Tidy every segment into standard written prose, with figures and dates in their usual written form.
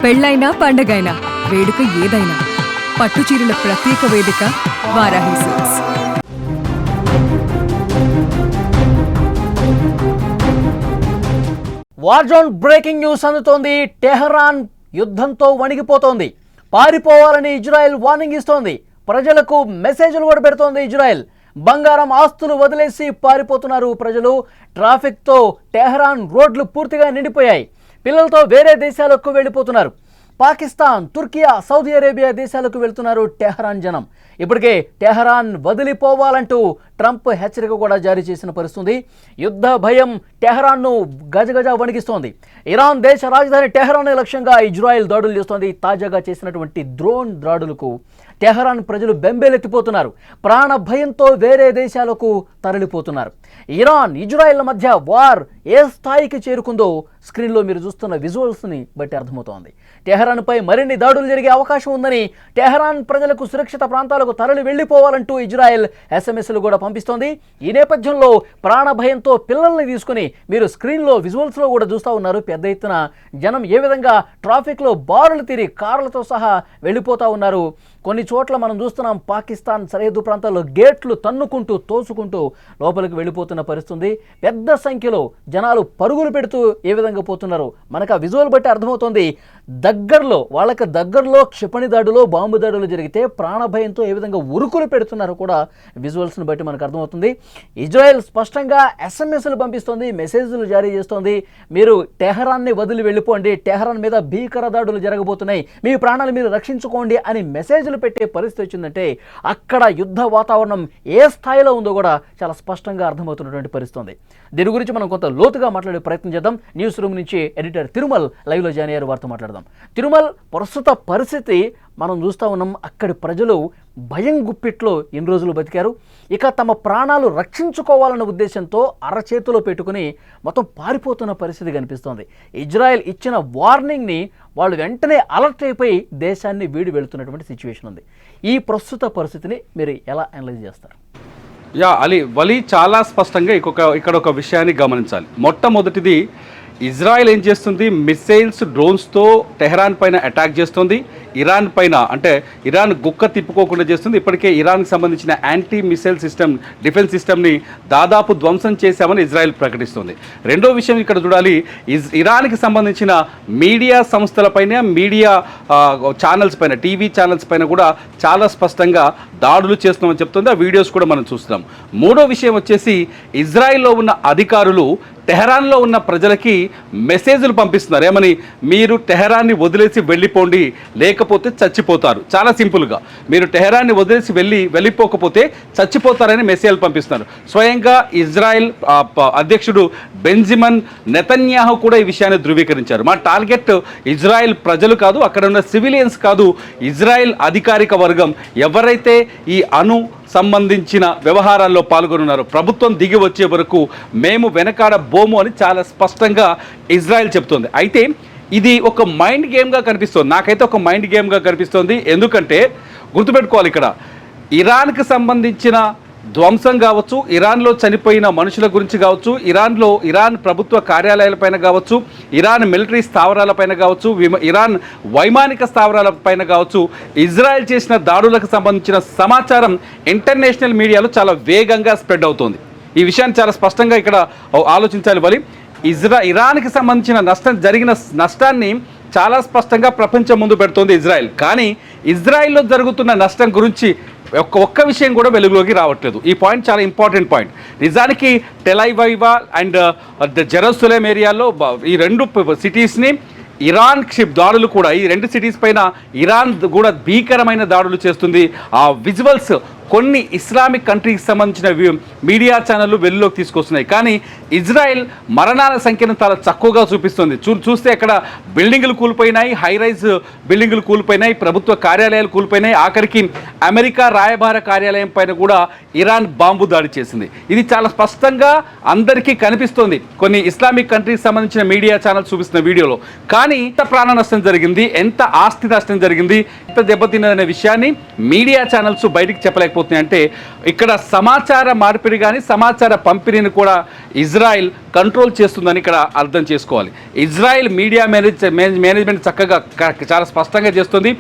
పెళ్ళైనా పండగైనా వేడుక ఏదైనా పట్టుచీరల ప్రత్యేక వేదిక Varahi silks. War zone breaking news అందుతోంది. టెహరాన్ యుద్ధంతో వణిగిపోతోంది. పారిపోవాలని ఇజ్రాయెల్ వార్నింగ్ ఇస్తోంది. ప్రజలకు మెసేజ్లు కూడా పెడుతోంది ఇజ్రాయెల్. బంగారం ఆస్తులు వదిలేసి పారిపోతున్నారు ప్రజలు. ట్రాఫిక్తో టెహరాన్ రోడ్లు పూర్తిగా నిండిపోయాయి. పిల్లలతో వేరే దేశాలకు వెళ్ళిపోతున్నారు. పాకిస్తాన్, తుర్కియా, సౌదీ అరేబియా దేశాలకు వెళ్తున్నారు టెహరాన్ జనం. ఇప్పటికే టెహరాన్ వదిలిపోవాలంటూ ట్రంప్ హెచ్చరిక కూడా జారీ చేసిన పరిస్థితి. యుద్ధ భయం టెహరాన్ను గజగజ వణికిస్తోంది. ఇరాన్ దేశ రాజధాని టెహరాన్ లక్ష్యంగా ఇజ్రాయెల్ దాడులు చేస్తోంది. తాజాగా చేసినటువంటి డ్రోన్ దాడులకు టెహరాన్ ప్రజలు బెంబేలెత్తిపోతున్నారు. ప్రాణ భయంతో వేరే దేశాలకు తరలిపోతున్నారు. ఇరాన్, ఇజ్రాయెల్ మధ్య వార్ ఏ స్థాయికి చేరుకుందో స్క్రీన్లో మీరు చూస్తున్న విజువల్స్ని బట్టి అర్థమవుతోంది. టెహరాన్పై మరిన్ని దాడులు జరిగే అవకాశం ఉందని, టెహరాన్ ప్రజలకు సురక్షిత ప్రాంతాలకు తరలి వెళ్లిపోవాలంటూ ఇజ్రాయెల్ ఎస్ఎంఎస్లు కూడా పంపిస్తోంది. ఈ నేపథ్యంలో ప్రాణ భయంతో పిల్లల్ని తీసుకుని మీరు స్క్రీన్లో విజువల్స్లో కూడా చూస్తూ ఉన్నారు. పెద్ద ఎత్తున జనం ఏ విధంగా ట్రాఫిక్లో బారులు తీరి కార్లతో సహా వెళ్ళిపోతూ ఉన్నారు. కొన్ని చోట్ల మనం చూస్తున్నాం, పాకిస్తాన్ సరిహద్దు ప్రాంతాల్లో గేట్లు తన్నుకుంటూ తోసుకుంటూ లోపలికి వెళ్ళిపోతున్న పరిస్థితి. పెద్ద సంఖ్యలో జనాలు పరుగులు పెడుతూ ఏ విధంగా పోతున్నారు మనకు ఆ విజువల్ బట్టి అర్థమవుతోంది. వాళ్ళకి దగ్గరలో క్షిపణి దాడులు, బాంబు దాడులు జరిగితే ప్రాణభయంతో ఏ విధంగా ఉరుకులు పెడుతున్నారో కూడా విజువల్స్ని బట్టి మనకు అర్థమవుతుంది. ఇజ్రాయెల్ స్పష్టంగా ఎస్ఎంఎస్లు పంపిస్తోంది, మెసేజ్లు జారీ చేస్తోంది. మీరు టెహరాన్ని వదిలి వెళ్ళిపోండి, టెహరాన్ మీద భీకర దాడులు జరగబోతున్నాయి, మీ ప్రాణాలు మీరు రక్షించుకోండి అని మెసేజ్లు పెట్టే పరిస్థితి వచ్చిందంటే అక్కడ యుద్ధ వాతావరణం ఏ స్థాయిలో ఉందో కూడా చాలా స్పష్టంగా అర్థమవుతున్నటువంటి పరిస్థితి. దీని గురించి మనం కొంత లోతుగా మాట్లాడే ప్రయత్నం చేద్దాం. న్యూస్ రూమ్ నుంచి ఎడిటర్ తిరుమల్ లైవ్లో జాయిన్ అయ్యారు, వారితో మాట్లాడదాం. తిరుమల్, ప్రస్తుత పరిస్థితి మనం చూస్తూ ఉన్నాం. అక్కడి ప్రజలు భయం గుప్పిట్లో ఎన్ని రోజులు బతికారు. ఇక తమ ప్రాణాలు రక్షించుకోవాలన్న ఉద్దేశంతో అరచేతిలో పెట్టుకుని మొత్తం పారిపోతున్న పరిస్థితి కనిపిస్తోంది. ఇజ్రాయెల్ ఇచ్చిన వార్నింగ్ని వాళ్ళు వెంటనే అలర్ట్ అయిపోయి దేశాన్ని వీడి వెళుతున్నటువంటి సిచ్యువేషన్ ఉంది. ఈ ప్రస్తుత పరిస్థితిని మీరు ఎలా అనలైజ్ చేస్తారు? వలి చాలా స్పష్టంగా ఇక్కడ ఒక విషయాన్ని గమనించాలి. మొట్టమొదటిది, ఇజ్రాయెల్ ఏం చేస్తుంది, మిసైల్స్, డ్రోన్స్తో టెహరాన్ పైన అటాక్ చేస్తుంది. ఇరాన్ పైన, అంటే ఇరాన్ గుక్క తిప్పుకోకుండా చేస్తుంది. ఇప్పటికే ఇరాన్కి సంబంధించిన యాంటీ మిసైల్ సిస్టమ్, డిఫెన్స్ సిస్టమ్ని దాదాపు ధ్వంసం చేశామని ఇజ్రాయెల్ ప్రకటిస్తుంది. రెండో విషయం ఇక్కడ చూడాలి, ఇరాన్కి సంబంధించిన మీడియా సంస్థలపైన, మీడియా ఛానల్స్ పైన, టీవీ ఛానల్స్ పైన కూడా చాలా స్పష్టంగా దాడులు చేస్తున్నామని చెప్తుంది. ఆ వీడియోస్ కూడా మనం చూస్తున్నాం. మూడో విషయం వచ్చేసి, ఇజ్రాయెల్లో ఉన్న అధికారులు టెహరాన్లో ఉన్న ప్రజలకి మెసేజ్లు పంపిస్తున్నారు. ఏమని? మీరు టెహరాన్ని వదిలేసి వెళ్ళిపోండి, లేకపోతే చచ్చిపోతారు. చాలా సింపుల్గా, మీరు టెహరాన్ని వదిలేసి వెళ్ళిపోకపోతే చచ్చిపోతారని మెసేజ్లు పంపిస్తున్నారు. స్వయంగా ఇజ్రాయెల్ అధ్యక్షుడు బెంజమిన్ నెతన్యాహు కూడా ఈ విషయాన్ని ధృవీకరించారు. మా టార్గెట్ ఇజ్రాయెల్ ప్రజలు కాదు, అక్కడ ఉన్న సివిలియన్స్ కాదు, ఇజ్రాయెల్ అధికారిక వర్గం ఎవరైతే ఈ సంబంధించిన వ్యవహారాల్లో పాల్గొన్నారు, ప్రభుత్వం దిగి వచ్చే వరకు మేము వెనకాడబోము అని చాలా స్పష్టంగా ఇజ్రాయెల్ చెప్తోంది. అయితే ఇది ఒక మైండ్ గేమ్గా కనిపిస్తుంది. నాకైతే ఒక మైండ్ గేమ్గా కనిపిస్తుంది. ఎందుకంటే గుర్తుపెట్టుకోవాలి, ఇక్కడ ఇరాన్కి సంబంధించిన ధ్వంసం కావచ్చు, ఇరాన్లో చనిపోయిన మనుషుల గురించి కావచ్చు, ఇరాన్ ప్రభుత్వ కార్యాలయాలపైన కావచ్చు, ఇరాన్ మిలిటరీ స్థావరాలపైన కావచ్చు, ఇరాన్ వైమానిక స్థావరాలపైన కావచ్చు, ఇజ్రాయెల్ చేసిన దాడులకు సంబంధించిన సమాచారం ఇంటర్నేషనల్ మీడియాలో చాలా వేగంగా స్ప్రెడ్ అవుతుంది. ఈ విషయాన్ని చాలా స్పష్టంగా ఇక్కడ ఆలోచించాలి. బలి ఇరాన్కి సంబంధించిన జరిగిన నష్టాన్ని చాలా స్పష్టంగా ప్రపంచం ముందు పెడుతోంది ఇజ్రాయెల్. కానీ ఇజ్రాయెల్లో జరుగుతున్న నష్టం గురించి ఒక్క విషయం కూడా వెలుగులోకి రావట్లేదు. ఈ పాయింట్ చాలా ఇంపార్టెంట్ పాయింట్. నిజానికి టెలైవైవా అండ్ జెరూసలేం ఏరియాలో ఈ రెండు సిటీస్ని ఇరాన్ దాడులు కూడా, ఈ రెండు సిటీస్ పైన ఇరాన్ కూడా భీకరమైన దాడులు చేస్తుంది. ఆ విజువల్స్ కొన్ని ఇస్లామిక్ కంట్రీకి సంబంధించిన మీడియా ఛానళ్ళు వెలుగులోకి తీసుకొస్తున్నాయి. కానీ ఇజ్రాయెల్ మరణాల సంఖ్యను చాలా తక్కువగా చూపిస్తుంది. చూస్తే అక్కడ బిల్డింగులు కూలిపోయినాయి, హై రైజ్ బిల్డింగులు కూలిపోయినాయి, ప్రభుత్వ కార్యాలయాలు కూలిపోయినాయి. ఆఖరికి అమెరికా రాయబార కార్యాలయం పైన కూడా ఇరాన్ బాంబు దాడి చేసింది. ఇది చాలా స్పష్టంగా అందరికీ కనిపిస్తోంది కొన్ని ఇస్లామిక్ కంట్రీకి సంబంధించిన మీడియా ఛానల్స్ చూపిస్తున్న వీడియోలో. కానీ ఎంత ప్రాణ నష్టం జరిగింది, ఎంత ఆస్తి నష్టం జరిగింది, ఎంత దెబ్బతిన్నదనే విషయాన్ని మీడియా ఛానల్స్ బయటికి చెప్పలేకపోతున్నాయి. అయిపోతున్నాయి అంటే ఇక్కడ సమాచార మార్పిడి కానీ సమాచార పంపిణీని కూడా ఇజ్రాయెల్ కంట్రోల్ చేస్తుందని ఇక్కడ అర్థం చేసుకోవాలి. ఇజ్రాయెల్ మీడియా మేనేజ్మెంట్ చక్కగా చాలా స్పష్టంగా చేస్తుంది.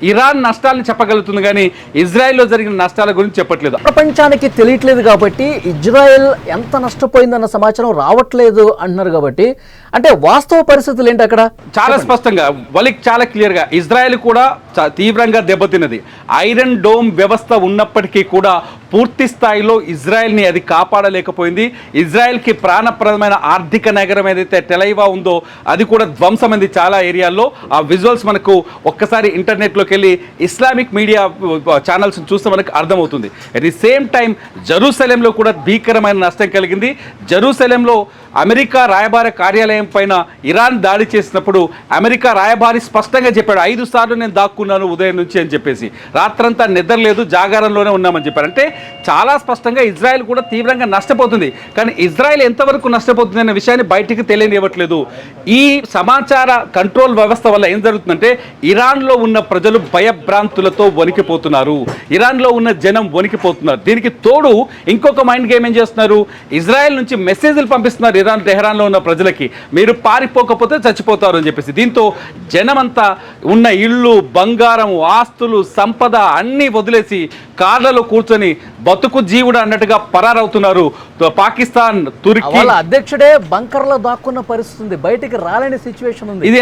ఇరాన్ నష్టాలను చెప్పగలుగుతుంది కానీ ఇజ్రాయెల్లో జరిగిన నష్టాల గురించి చెప్పట్లేదు. ప్రపంచానికి తెలియట్లేదు కాబట్టి ఇజ్రాయెల్ ఎంత నష్టపోయిందన్న సమాచారం రావట్లేదు అంటున్నారు కాబట్టి అంటే వాస్తవ పరిస్థితులు ఏంటి అక్కడ? చాలా స్పష్టంగా వాళ్ళకి చాలా క్లియర్గా ఇజ్రాయెల్ కూడా తీవ్రంగా దెబ్బతిన్నది. ఐరన్ డోమ్ వ్యవస్థ ఉన్నప్పటికీ కూడా పూర్తి స్థాయిలో ఇజ్రాయెల్ని అది కాపాడలేకపోయింది. ఇజ్రాయెల్కి ప్రాణప్రదమైన ఆర్థిక నగరం ఏదైతే టెలైవా ఉందో అది కూడా ధ్వంసమైంది చాలా ఏరియాల్లో. ఆ విజువల్స్ మనకు ఒక్కసారి ఇంటర్నెట్లోకి వెళ్ళి ఇస్లామిక్ మీడియా ఛానల్స్ చూస్తే మనకు అర్థమవుతుంది. అట్ ది సేమ్ టైం జెరూసలేంలో కూడా భీకరమైన నష్టం కలిగింది. జెరూసలేంలో అమెరికా రాయబార కార్యాలయం పైన ఇరాన్ దాడి చేసినప్పుడు అమెరికా రాయబారి స్పష్టంగా చెప్పాడు 5 సార్లు నేను దాక్కున్నాను ఉదయం నుంచి అని చెప్పేసి, రాత్రంతా నిద్రలేదు జాగారంలోనే ఉన్నామని చెప్పారు. అంటే చాలా స్పష్టంగా ఇజ్రాయెల్ కూడా తీవ్రంగా నష్టపోతుంది. కానీ ఇజ్రాయెల్ ఎంతవరకు నష్టపోతుంది అనే విషయాన్ని బయటికి తెలియనివ్వట్లేదు. ఈ సమాచార కంట్రోల్ వ్యవస్థ వల్ల ఏం జరుగుతుందంటే ఇరాన్లో ఉన్న ప్రజలు భయభ్రాంతులతో వణికిపోతున్నారు. ఇరాన్లో ఉన్న జనం వణికిపోతున్నారు. దీనికి తోడు ఇంకొక మైండ్ గేమ్ ఏం చేస్తున్నారు, ఇజ్రాయెల్ నుంచి మెసేజ్లు పంపిస్తున్నారు టెహరాన్లో ఉన్న ప్రజలకి, మీరు పారిపోకపోతే చచ్చిపోతారు అని చెప్పేసి. దీంతో జనమంతా ఉన్న ఇళ్ళు, బంగారం, ఆస్తులు, సంపద అన్నీ వదిలేసి కార్లలో కూర్చొని బతుకు జీవుడు అన్నట్టుగా పరారవుతున్నారు. పాకిస్తాన్, తుర్కీ వాళ్ళ అధ్యక్షుడే బంకర్లో దాక్కున్న పరిస్థితి ఉంది, బయటికి రాలేని సిచ్యువేషన్ ఉంది. ఇది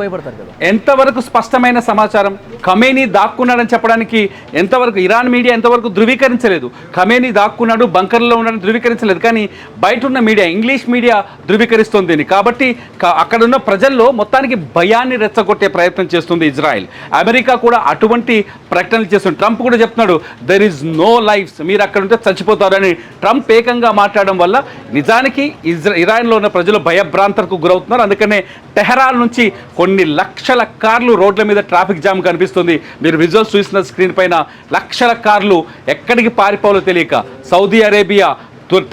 భయపడతారు కదా. ఎంతవరకు స్పష్టమైన సమాచారం? ఖమేనీ దాక్కున్నాడని చెప్పడానికి ఎంతవరకు ఇరాన్ మీడియా ఎంతవరకు ధృవీకరించలేదు. ఖమేనీ దాక్కున్నాడు, బంకర్లో ఉన్నాడని ధృవీకరించలేదు. కానీ బయట ఉన్న మీడియా, ఇంగ్లీష్ మీడియా ధృవీకరిస్తుంది దీన్ని. కాబట్టి అక్కడున్న ప్రజల్లో మొత్తానికి భయాన్ని రెచ్చగొట్టే ప్రయత్నం చేస్తుంది ఇజ్రాయెల్. అమెరికా కూడా అటువంటి ప్రకటనలు చేస్తుంది. ట్రంప్ కూడా చెప్తున్నాడు దెర్ ఈజ్ నో లైఫ్స్, మీరు అక్కడ ఉంటే చచ్చిపోతారని ట్రంప్ ఏకంగా మాట్లాడడం వల్ల నిజానికి ఇరాన్లో ఉన్న ప్రజలు భయభ్రాంతకు గురవుతున్నారు. అందుకనే టెహరాన్ నుంచి కొన్ని లక్షల కార్లు రోడ్ల మీద ట్రాఫిక్ జామ్ కనిపిస్తుంది. మీరు విజువల్స్ చూసిన స్క్రీన్ పైన లక్షల కార్లు ఎక్కడికి పారిపోవాలో తెలియక Saudi Arabia,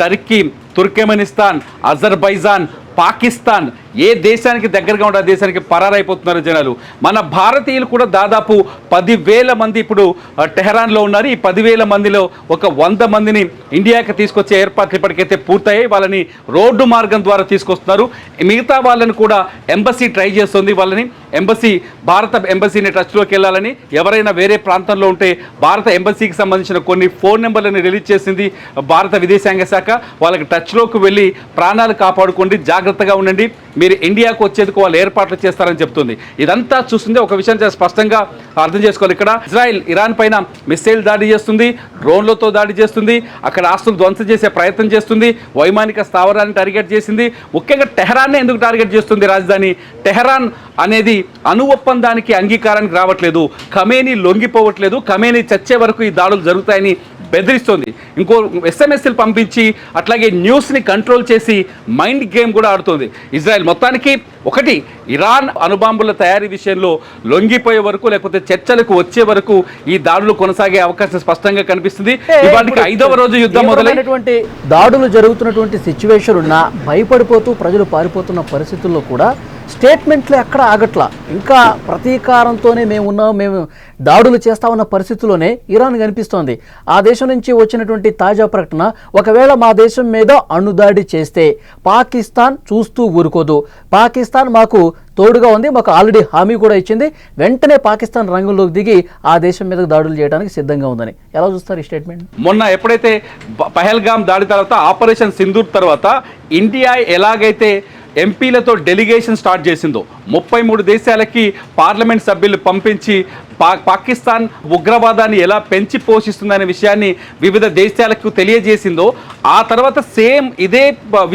Turkey, Turkmenistan, Azerbaijan, Pakistan ఏ దేశానికి దగ్గరగా ఉండే దేశానికి పరారైపోతున్నారు జనాలు. మన భారతీయులు కూడా దాదాపు 10,000 మంది ఇప్పుడు టెహరాన్లో ఉన్నారు. ఈ 10,000 మందిలో ఒక 100 మందిని ఇండియాకి తీసుకొచ్చే ఏర్పాట్లు ఇప్పటికైతే పూర్తయ్యాయి. వాళ్ళని రోడ్డు మార్గం ద్వారా తీసుకొస్తున్నారు. మిగతా వాళ్ళని కూడా ఎంబసీ ట్రై చేస్తుంది. వాళ్ళని భారత ఎంబసీని టచ్లోకి వెళ్ళాలని, ఎవరైనా వేరే ప్రాంతంలో ఉంటే భారత ఎంబసీకి సంబంధించిన కొన్ని ఫోన్ నెంబర్లను రిలీజ్ చేసింది భారత విదేశాంగ శాఖ. వాళ్ళకి టచ్లోకి వెళ్ళి ప్రాణాలు కాపాడుకోండి, జాగ్రత్తగా ఉండండి, మీరు ఇండియాకు వచ్చేందుకు వాళ్ళు ఏర్పాట్లు చేస్తారని చెప్తుంది. ఇదంతా చూస్తుంది ఒక విషయం చాలా స్పష్టంగా అర్థం చేసుకోవాలి. ఇక్కడ ఇజ్రాయెల్ ఇరాన్ పైన మిస్సైల్ దాడి చేస్తుంది, డ్రోన్లతో దాడి చేస్తుంది, అక్కడ ఆస్తులు ధ్వంసం చేసే ప్రయత్నం చేస్తుంది, వైమానిక స్థావరాన్ని టార్గెట్ చేసింది. ముఖ్యంగా టెహరాన్నే ఎందుకు టార్గెట్ చేస్తుంది? రాజధాని టెహరాన్ అనేది అణు ఒప్పందానికి అంగీకారానికి రావట్లేదు, ఖమేనీ లొంగిపోవట్లేదు, ఖమేనీ చచ్చే వరకు ఈ దాడులు జరుగుతాయని బెదిరిస్తుంది. ఇంకో ఎస్ఎంఎస్లు పంపించి అట్లాగే న్యూస్ని కంట్రోల్ చేసి మైండ్ గేమ్ కూడా ఆడుతుంది ఇజ్రాయెల్. మొత్తానికి ఒకటి, ఇరాన్ అణుబాంబుల తయారీ విషయంలో లొంగిపోయే వరకు లేకపోతే చర్చలకు వచ్చే వరకు ఈ దాడులు కొనసాగే అవకాశం స్పష్టంగా కనిపిస్తుంది. ఇవాటికి 5వ రోజు యుద్ధం మొదలైనటువంటి దాడులు జరుగుతున్నటువంటి సిచ్యువేషన్ ఉన్నా భయపడిపోతూ ప్రజలు పారిపోతున్న పరిస్థితుల్లో కూడా స్టేట్మెంట్లు ఎక్కడ ఆగట్లా. ఇంకా ప్రతీకారంతోనే మేము దాడులు చేస్తా ఉన్న పరిస్థితుల్లోనే ఇరాన్ కనిపిస్తోంది. ఆ దేశం నుంచి వచ్చినటువంటి తాజా ప్రకటన, ఒకవేళ మా దేశం మీద అణుదాడి చేస్తే పాకిస్తాన్ చూస్తూ ఊరుకోదు, పాకిస్తాన్ మాకు తోడుగా ఉంది, మాకు ఆల్రెడీ హామీ కూడా ఇచ్చింది, వెంటనే పాకిస్తాన్ రంగంలోకి దిగి ఆ దేశం మీద దాడులు చేయడానికి సిద్ధంగా ఉందని. ఎలా చూస్తారు ఈ స్టేట్మెంట్? మొన్న ఎప్పుడైతే పహల్గామ్ దాడి తర్వాత, ఆపరేషన్ సింధూర్ తర్వాత ఇండియా ఎలాగైతే ఎంపీలతో డెలిగేషన్ స్టార్ట్ చేసిందో, 33 దేశాలకి పార్లమెంట్ సభ్యులు పంపించి పాకిస్తాన్ ఉగ్రవాదాన్ని ఎలా పెంచి పోషిస్తుందనే విషయాన్ని వివిధ దేశాలకు తెలియజేసిందో, ఆ తర్వాత సేమ్ ఇదే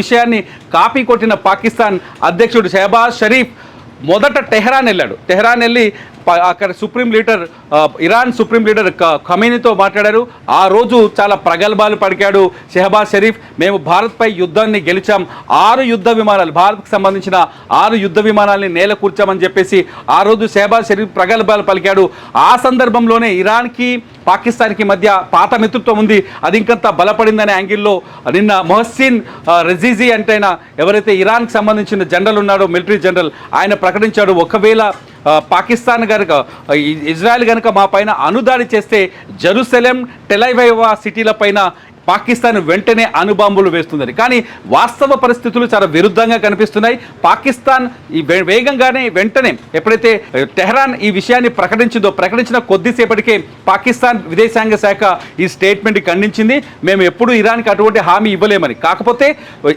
విషయాన్ని కాపీ కొట్టిన పాకిస్తాన్ అధ్యక్షుడు షెహబాజ్ షరీఫ్ మొదట టెహరాన్ వెళ్ళాడు. టెహరాన్ వెళ్ళి అక్కడ ఇరాన్ సుప్రీం లీడర్ ఖమేనీతో మాట్లాడారు. ఆ రోజు చాలా ప్రగల్భాలు పలికాడు షెహబాజ్ షరీఫ్. మేము భారత్పై యుద్ధాన్ని గెలిచాం, 6 యుద్ధ విమానాలు, భారత్కు సంబంధించిన 6 యుద్ధ విమానాలని నేల కూర్చామని చెప్పేసి ఆ రోజు షెహబాజ్ షరీఫ్ ప్రగల్భాలు పలికాడు. ఆ సందర్భంలోనే ఇరాన్కి పాకిస్తాన్కి మధ్య పాత మిత్రత్వం ఉంది, అది ఇంకంత బలపడిందనే యాంగిల్లో నిన్న మొహసిన్ రెజీజీ అంటే ఎవరైతే ఇరాన్కి సంబంధించిన జనరల్ ఉన్నాడో, మిలిటరీ జనరల్, ఆయన ప్రకటించాడు ఒకవేళ పాకిస్తాన్ కనుక ఇజ్రాయెల్ కనుక మా పైన అణుదాడి చేస్తే జెరూసలేం టెలైవైవ్ సిటీల పైన పాకిస్తాన్ వెంటనే అణుబాంబులు వేస్తుందని. కానీ వాస్తవ పరిస్థితులు చాలా విరుద్ధంగా కనిపిస్తున్నాయి. పాకిస్తాన్ ఈ వేగంగానే వెంటనే ఎప్పుడైతే టెహ్రాన్ ఈ విషయాన్ని ప్రకటించిన కొద్దిసేపటికే పాకిస్తాన్ విదేశాంగ శాఖ ఈ స్టేట్మెంట్ ఖండించింది. మేము ఎప్పుడు ఇరాన్కి అటువంటి హామీ ఇవ్వలేమని. కాకపోతే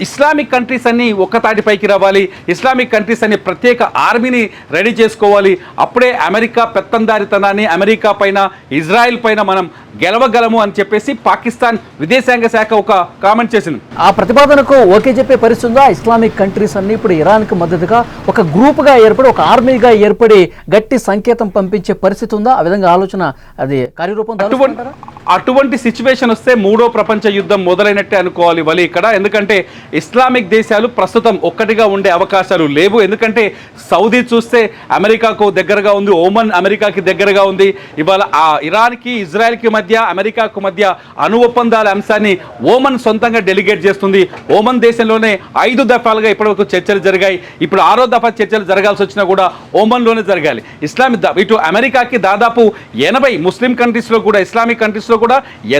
ఇస్లామిక్ కంట్రీస్ అన్ని ఒక్కతాటిపైకి రావాలి, ఇస్లామిక్ కంట్రీస్ అన్ని ప్రత్యేక ఆర్మీని రెడీ చేసుకోవాలి, అప్పుడే అమెరికా పెత్తందారితనాన్ని అమెరికా పైన ఇజ్రాయెల్ పైన మనం గెలవగలము అని చెప్పేసి పాకిస్తాన్ విదేశాంగ శాఖ ఒక కామెంట్ చేసింది. ఆ ప్రతిపాదనకు ఓకే చెప్పే పరిస్థితి ఉందా? ఇస్లామిక్ కంట్రీస్ అన్ని ఇప్పుడు ఇరాన్కి మద్దతుగా ఒక గ్రూప్గా ఏర్పడి ఒక ఆర్మీగా ఏర్పడి గట్టి సంకేతం పంపించే పరిస్థితి ఉందా? ఆ విధంగా ఆలోచన అది కార్యరూపం అటువంటి సిచ్యువేషన్ వస్తే మూడో ప్రపంచ యుద్ధం మొదలైనట్టే అనుకోవాలి వలి ఇక్కడ. ఎందుకంటే ఇస్లామిక్ దేశాలు ప్రస్తుతం ఒక్కటిగా ఉండే అవకాశాలు లేవు. ఎందుకంటే సౌదీ చూస్తే అమెరికాకు దగ్గరగా ఉంది, ఓమన్ అమెరికాకి దగ్గరగా ఉంది. ఇవాళ ఆ ఇరాన్కి ఇజ్రాయెల్కి మధ్య అమెరికాకు మధ్య అణు ఒప్పందాల అంశాన్ని ఓమన్ సొంతంగా డెలిగేట్ చేస్తుంది. ఓమన్ దేశంలోనే 5 దఫాలుగా ఇప్పటివరకు చర్చలు జరిగాయి. ఇప్పుడు 6వ దఫా చర్చలు జరగాల్సి వచ్చినా కూడా ఓమన్లోనే జరగాలి. ఇటు అమెరికాకి దాదాపు 80 ముస్లిం కంట్రీస్లో కూడా ఇస్లామిక్ కంట్రీస్లో కూడా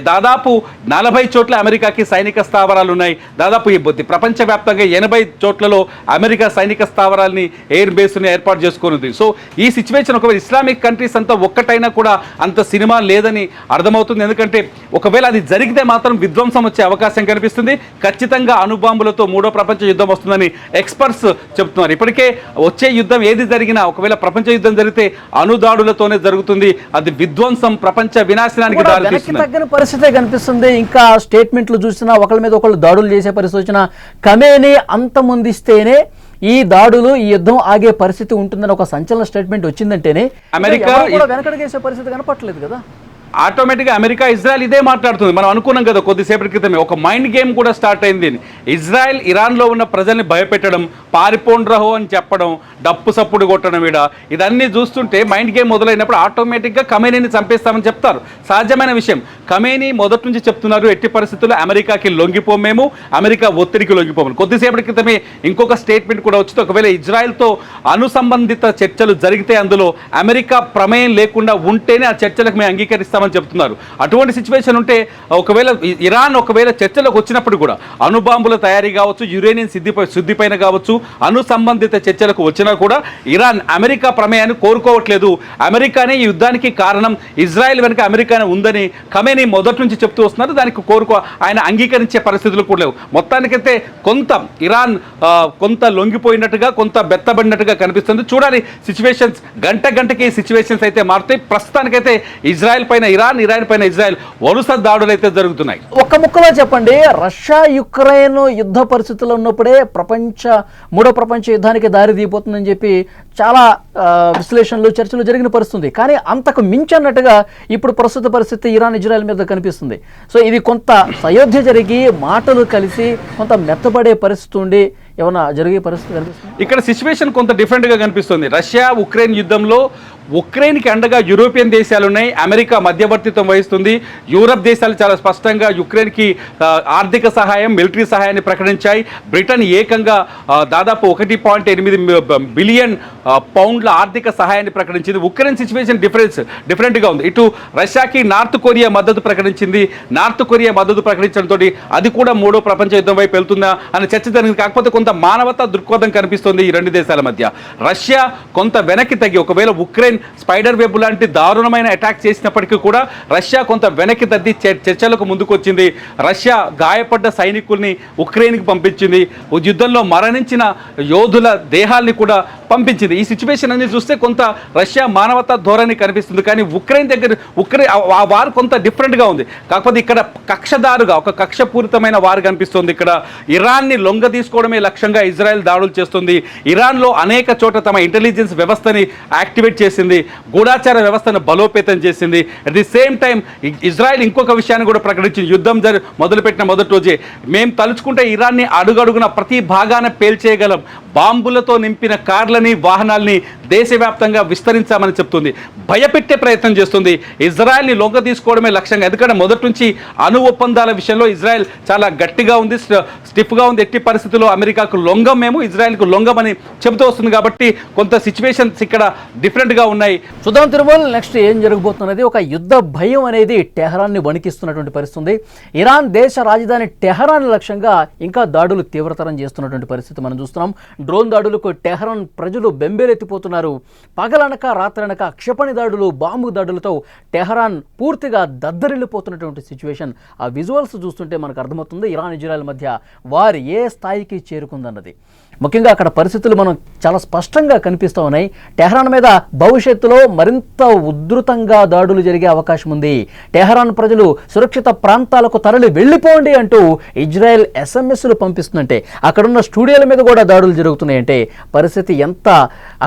దాదాపు 40 చోట్ల అమెరికాకి సైనిక స్థావరాలు ఉన్నాయి. దాదాపు ఈ ప్రపంచవ్యాప్తంగా 80 చోట్లలో అమెరికా సైనిక స్థావరాలని ఎయిర్ బేస్ని ఏర్పాటు చేసుకున్నది. సో ఈ సిచ్యువేషన్ ఒకవేళ ఇస్లామిక్ కంట్రీస్ అంతా ఒక్కటైనా కూడా అంత సినిమా లేదని అర్థమవుతుంది. ఎందుకంటే ఒకవేళ అది జరిగితే మాత్రం విధ్వంసం వచ్చే అవకాశం కనిపిస్తుంది. ఖచ్చితంగా అణుబాంబులతో మూడో ప్రపంచ యుద్ధం వస్తుందని ఎక్స్పర్ట్స్ చెప్తున్నారు. ఇప్పటికే వచ్చే యుద్ధం ఏది జరిగినా ఒకవేళ ప్రపంచ యుద్ధం జరిగితే అణుదాడులతోనే జరుగుతుంది. అది విధ్వంసం, ప్రపంచ వినాశనానికి దారితీస్తుంది. తగ్గిన పరిస్థితే కనిపిస్తుంది. ఇంకా స్టేట్మెంట్లు చూసినా ఒకళ్ళ మీద ఒకళ్ళు దాడులు చేసే పరిస్థితి వచ్చినా ఖమేనీ అంతమొందిస్తేనే ఈ దాడులు ఈ యుద్ధం ఆగే పరిస్థితి ఉంటుందని ఒక సంచలన స్టేట్మెంట్ వచ్చిందంటేనే అమెరికా వెనకడిగేసే పరిస్థితి కనపట్లేదు కదా. ఆటోమేటిక్గా అమెరికా ఇజ్రాయెల్ ఇదే మాట్లాడుతుంది. మనం అనుకున్నాం కదా కొద్దిసేపటి క్రితమే ఒక మైండ్ గేమ్ కూడా స్టార్ట్ అయింది. ఇజ్రాయెల్ ఇరాన్లో ఉన్న ప్రజల్ని భయపెట్టడం, పారిపోండ్రహో అని చెప్పడం, డప్పు సప్పుడు కొట్టడం, ఇదన్నీ చూస్తుంటే మైండ్ గేమ్ మొదలైనప్పుడు ఆటోమేటిక్గా ఖమేనీని చంపేస్తామని చెప్తారు. సహజమైన విషయం. ఖమేనీ మొదటి నుంచి చెప్తున్నారు ఎట్టి పరిస్థితుల్లో అమెరికాకి లొంగిపోం, మేము అమెరికా ఒత్తిడికి లొంగిపోము. కొద్దిసేపటి క్రితమే ఇంకొక స్టేట్మెంట్ కూడా వచ్చింది. ఒకవేళ ఇజ్రాయెల్తో అనుసంబంధిత చర్చలు జరిగితే అందులో అమెరికా ప్రమేయం లేకుండా ఉంటేనే ఆ చర్చలకు మేము అంగీకరిస్తాం అని చెప్తున్నారు. అటువంటి సిచ్యువేషన్ ఉంటే ఇరాన్ ఒకవేళ చర్చలకు వచ్చినప్పుడు కూడా అణుబాంబుల తయారీ కావచ్చు, యురేనియం శుద్ధిపైన కావచ్చు, అణు సంబంధిత చర్చలకు వచ్చినా కూడా ఇరాన్ అమెరికా ప్రమేయాన్ని కోరుకోవట్లేదు. అమెరికానే ఈ యుద్ధానికి కారణం, ఇజ్రాయెల్ వెనుక అమెరికానే ఉందని ఖమేనీ మొదటి నుంచి చెప్తూ వస్తున్నారు. దానికి ఆయన అంగీకరించే పరిస్థితులు కూడా లేవు. మొత్తానికైతే కొంత ఇరాన్ కొంత లొంగిపోయినట్టుగా, కొంత బెత్తబడినట్టుగా కనిపిస్తుంది. చూడాలి సిచ్యువేషన్స్, గంటకి సిచ్యువేషన్స్ అయితే మారుతాయి. ప్రస్తుతానికైతే ఇజ్రాయెల్ పైన ఇరాన్ పైన ఇజ్రాయెల్ వరుస దాడులు అయితే జరుగుతున్నాయి. ఒక్క ముక్కలో చెప్పండి, రష్యా యుక్రెయిన్ యుద్ధ పరిస్థితుల్లో ఉన్నప్పుడే మూడో ప్రపంచ యుద్ధానికి దారి తీయబోతుందని చెప్పి చాలా విశ్లేషణలు, చర్చలు జరిగిన పరిస్థితుంది. కానీ అంతకు మించన్నట్టుగా ఇప్పుడు ప్రస్తుత పరిస్థితి ఇరాన్ ఇజ్రాయెల్ మీద కనిపిస్తుంది. సో ఇది కొంత సయోధ్య జరిగి మాటలు కలిసి కొంత మెత్తబడే పరిస్థితి ఉండి ఏమన్నా జరిగే పరిస్థితి కనిపిస్తుంది. ఇక్కడ సిచ్యువేషన్ కొంత డిఫరెంట్గా కనిపిస్తుంది. రష్యా ఉక్రెయిన్ యుద్ధంలో ఉక్రెయిన్కి అండగా యూరోపియన్ దేశాలు ఉన్నాయి, అమెరికా మధ్యవర్తిత్వం వహిస్తుంది. యూరప్ దేశాలు చాలా స్పష్టంగా యుక్రెయిన్కి ఆర్థిక సహాయం, మిలిటరీ సహాయాన్ని ప్రకటించాయి. బ్రిటన్ ఏకంగా దాదాపు 1.8 బిలియన్ పౌండ్ల ఆర్థిక సహాయాన్ని ప్రకటించింది. ఉక్రెయిన్ సిచ్యువేషన్ డిఫరెంట్గా ఉంది. ఇటు రష్యాకి నార్త్ కొరియా మద్దతు ప్రకటించింది. నార్త్ కొరియా మద్దతు ప్రకటించడంతో అది కూడా మూడో ప్రపంచ యుద్ధం వైపు వెళ్తుందా అనే చర్చ జరిగింది. కాకపోతే కొంత మానవతా దృక్పథం కనిపిస్తుంది ఈ రెండు దేశాల మధ్య. రష్యా కొంత వెనక్కి తగ్గి, ఒకవేళ ఉక్రెయిన్ స్పైడర్ వెబ్ లాంటి దారుణమైన అటాక్ చేసినప్పటికీ కూడా రష్యా కొంత వెనక్కి తగ్గి చర్చలకు ముందుకు వచ్చింది. రష్యా గాయపడ్డ సైనికుల్ని ఉక్రెయిన్కి పంపించింది. యుద్ధంలో మరణించిన యోధుల దేహాల్ని కూడా పంపించింది. ఈ సిచ్యువేషన్ అన్ని చూస్తే కొంత రష్యా మానవతా ధోరణి కనిపిస్తుంది. కానీ ఉక్రెయిన్ ఆ వారు కొంత డిఫరెంట్గా ఉంది. కాకపోతే ఇక్కడ కక్షదారుగా ఒక కక్షపూరితమైన వారు కనిపిస్తుంది. ఇక్కడ ఇరాన్ని లొంగ తీసుకోవడమే లక్ష్యంగా ఇజ్రాయెల్ దాడులు చేస్తుంది. ఇరాన్లో అనేక చోట్ల తమ ఇంటెలిజెన్స్ వ్యవస్థని యాక్టివేట్ చేసింది. చేసింది, గూఢాచార వ్యవస్థను బలోపేతం చేసింది. At the same time Israel ఇంకొక విషయాన్ని కూడా ప్రకటించింది. యుద్ధం మొదలుపెట్టిన మొదటి రోజే మేము తలుచుకుంటే ఇరాన్ని అడుగడుగున ప్రతి భాగాన పేల్చేయగలం, బాంబులతో నింపిన కార్లని వాహనాల్ని దేశవ్యాప్తంగా విస్తరించామని చెప్తుంది. భయపెట్టే ప్రయత్నం చేస్తుంది. ఇజ్రాయెల్ని లొంగ తీసుకోవడమే లక్ష్యంగా. ఎందుకంటే మొదటి నుంచి అణు ఒప్పందాల విషయంలో ఇజ్రాయెల్ చాలా గట్టిగా ఉంది, స్టిఫ్గా ఉంది. ఎట్టి పరిస్థితుల్లో అమెరికాకు లొంగం, మేము ఇజ్రాయెల్కు లొంగమని చెబుతూ వస్తుంది. కాబట్టి కొంత సిచ్యువేషన్స్ ఇక్కడ డిఫరెంట్గా ఉన్నాయి. చూద్దాం తిరుమల నెక్స్ట్ ఏం జరగబోతున్నది. ఒక యుద్ధ భయం అనేది టెహరాన్ని వణికిస్తున్నటువంటి పరిస్థితి. ఇరాన్ దేశ రాజధాని టెహరాన్ లక్ష్యంగా ఇంకా దాడులు తీవ్రతరం చేస్తున్నటువంటి పరిస్థితి మనం చూస్తున్నాం. డ్రోన్ దాడులకు టెహరాన్ ప్రజలు బెంబేలెత్తిపోతున్నారు. పగలనక రాత్రనక క్షిపణి దాడులు, బాంబు దాడులతో టెహరాన్ పూర్తిగా దద్దరిల్లిపోతున్నటువంటి సిచ్యువేషన్. ఆ విజువల్స్ చూస్తుంటే మనకు అర్థమవుతుంది ఇరాన్ ఇజ్రాయెల్ మధ్య వారు ఏ స్థాయికి చేరుకుందన్నది. ముఖ్యంగా అక్కడ పరిస్థితులు మనం చాలా స్పష్టంగా కనిపిస్తూ ఉన్నాయి. టెహరాన్ మీద భవిష్యత్తులో మరింత ఉధృతంగా దాడులు జరిగే అవకాశం ఉంది. టెహరాన్ ప్రజలు సురక్షిత ప్రాంతాలకు తరలి వెళ్ళిపోండి అంటూ ఇజ్రాయెల్ ఎస్ఎంఎస్లు పంపిస్తుందంటే, అక్కడున్న స్టూడియోల మీద కూడా దాడులు జరుగుతున్నాయంటే పరిస్థితి ఎంత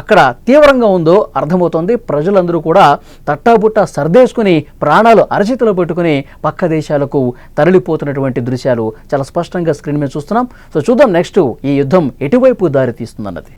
అక్కడ తీవ్రంగా ఉందో అర్థమవుతోంది. ప్రజలందరూ కూడా తట్టాబుట్ట సర్దేసుకుని ప్రాణాలు అరచేతిలో పెట్టుకుని పక్క దేశాలకు తరలిపోతున్నటువంటి దృశ్యాలు చాలా స్పష్టంగా స్క్రీన్ మీద చూస్తున్నాం. సో చూద్దాం నెక్స్ట్ ఈ యుద్ధం ఎటువైపు దారి తీస్తుందన్నది.